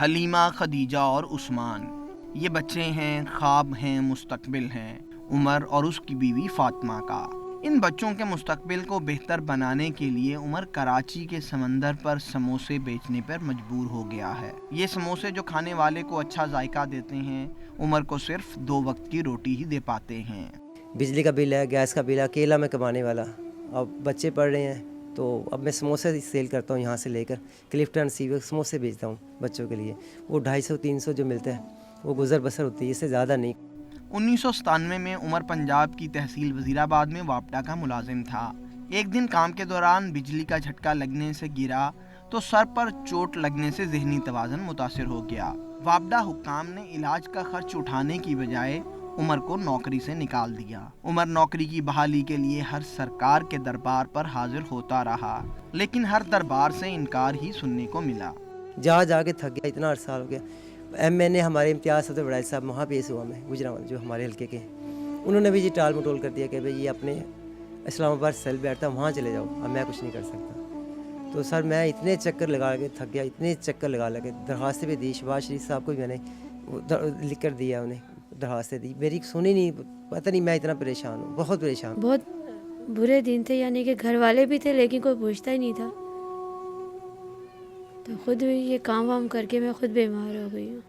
حلیمہ، خدیجہ اور عثمان یہ بچے ہیں، خواب ہیں، مستقبل ہیں عمر اور اس کی بیوی فاطمہ کا۔ ان بچوں کے مستقبل کو بہتر بنانے کے لیے عمر کراچی کے سمندر پر سموسے بیچنے پر مجبور ہو گیا ہے۔ یہ سموسے جو کھانے والے کو اچھا ذائقہ دیتے ہیں، عمر کو صرف 2 وقت کی روٹی ہی دے پاتے ہیں۔ بجلی کا بل ہے، گیس کا بل ہے، اکیلا میں کمانے والا، اب بچے پڑھ رہے ہیں تو اب میں سموسے سیل کرتا ہوں، یہاں سے لے کر کلفٹن سیوے سموسے بیچتا ہوں بچوں کے لیے۔ وہ 250-300 جو ملتا ہے وہ گزر بسر ہوتی ہے، اس سے زیادہ نہیں۔ 1997 میں عمر پنجاب کی تحصیل وزیرآباد میں واپڈا کا ملازم تھا۔ ایک دن کام کے دوران بجلی کا جھٹکا لگنے سے گرا تو سر پر چوٹ لگنے سے ذہنی توازن متاثر ہو گیا۔ واپڈا حکام نے علاج کا خرچ اٹھانے کی بجائے عمر کو نوکری سے نکال دیا۔ عمر نوکری کی بحالی کے لیے ہر سرکار کے دربار پر حاضر ہوتا رہا، لیکن ہر دربار سے انکار ہی سننے کو ملا۔ جا کے تھک گیا، اتنا عرصہ ہو گیا۔ ایم این اے ہمارے امتیاز صدر وڑائچ صاحب وہاں پیش ہوا میں گجرات جو ہمارے حلقے کے، انہوں نے بھی جی ٹال مٹول کر دیا کہ بھئی یہ اپنے اسلام آباد سیل بیٹھتا وہاں چلے جاؤ، اب میں کچھ نہیں کر سکتا۔ تو سر میں اتنے چکر لگا کے تھک گیا، اتنے چکر لگا کے درخواستیں بھی دی، شہباز شریف صاحب کو بھی میں نے لکھ کر دیا، انہیں درخواستیں دی، میری سنی نہیں، پتہ نہیں میں اتنا پریشان ہوں، بہت پریشان ہوں۔ بہت برے دن تھے، یعنی کہ گھر والے بھی تھے لیکن کوئی پوچھتا ہی نہیں تھا، تو خود یہ کام وام کر کے میں خود بیمار ہو گئی ہوں۔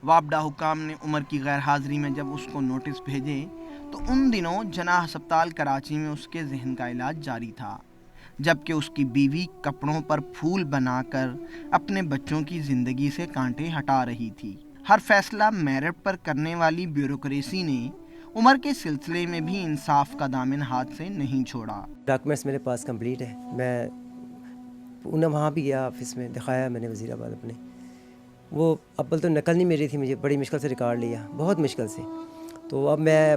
واپڈا حکام نے عمر کی غیر حاضری میں جب اس کو نوٹس بھیجے تو ان دنوں جناح ہسپتال کراچی میں اس کے ذہن کا علاج جاری تھا، جبکہ اس کی بیوی کپڑوں پر پھول بنا کر اپنے بچوں کی زندگی سے کانٹے ہٹا رہی تھی۔ ہر فیصلہ میرٹ پر کرنے والی بیوروکریسی نے عمر کے سلسلے میں بھی انصاف کا دامن ہاتھ سے نہیں چھوڑا۔ ڈاکومنٹس میرے پاس کمپلیٹ ہے، میں انہیں وہاں بھی گیا، آفس میں دکھایا میں نے وزیر آباد اپنے، وہ اول تو نقل نہیں مل رہی تھی مجھے، بڑی مشکل سے ریکارڈ لیا، بہت مشکل سے۔ تو اب میں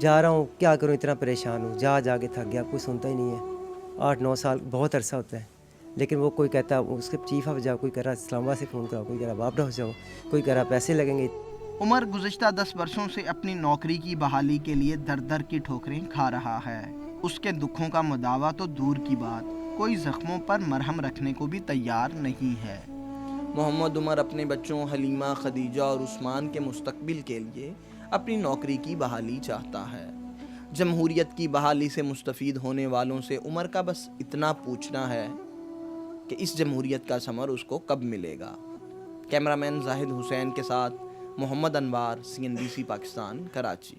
جا رہا ہوں، کیا کروں، اتنا پریشان ہوں، جا کے تھک گیا، کوئی سنتا ہی نہیں ہے۔ 8-9 سال بہت عرصہ ہوتا ہے، لیکن وہ کوئی کہتا اس کے چیف آف جاؤ، کوئی کہہ رہا اسلام آباد سے فون کراؤ، کوئی کہہ رہا واپڈا ہو جاؤ، کوئی کہہ رہا پیسے لگیں گے۔ عمر گزشتہ 10 برسوں سے اپنی نوکری کی بحالی کے لیے در کی ٹھوکریں کھا رہا ہے۔ اس کے دکھوں کا مداوع تو دور کی بات، کوئی زخموں پر مرہم رکھنے کو بھی تیار نہیں ہے۔ محمد عمر اپنے بچوں حلیمہ، خدیجہ اور عثمان کے مستقبل کے لیے اپنی نوکری کی بحالی چاہتا ہے۔ جمہوریت کی بحالی سے مستفید ہونے والوں سے عمر کا بس اتنا پوچھنا ہے کہ اس جمہوریت کا ثمر اس کو کب ملے گا۔ کیمرامین زاہد حسین کے ساتھ محمد انوار، CNBC پاکستان، کراچی۔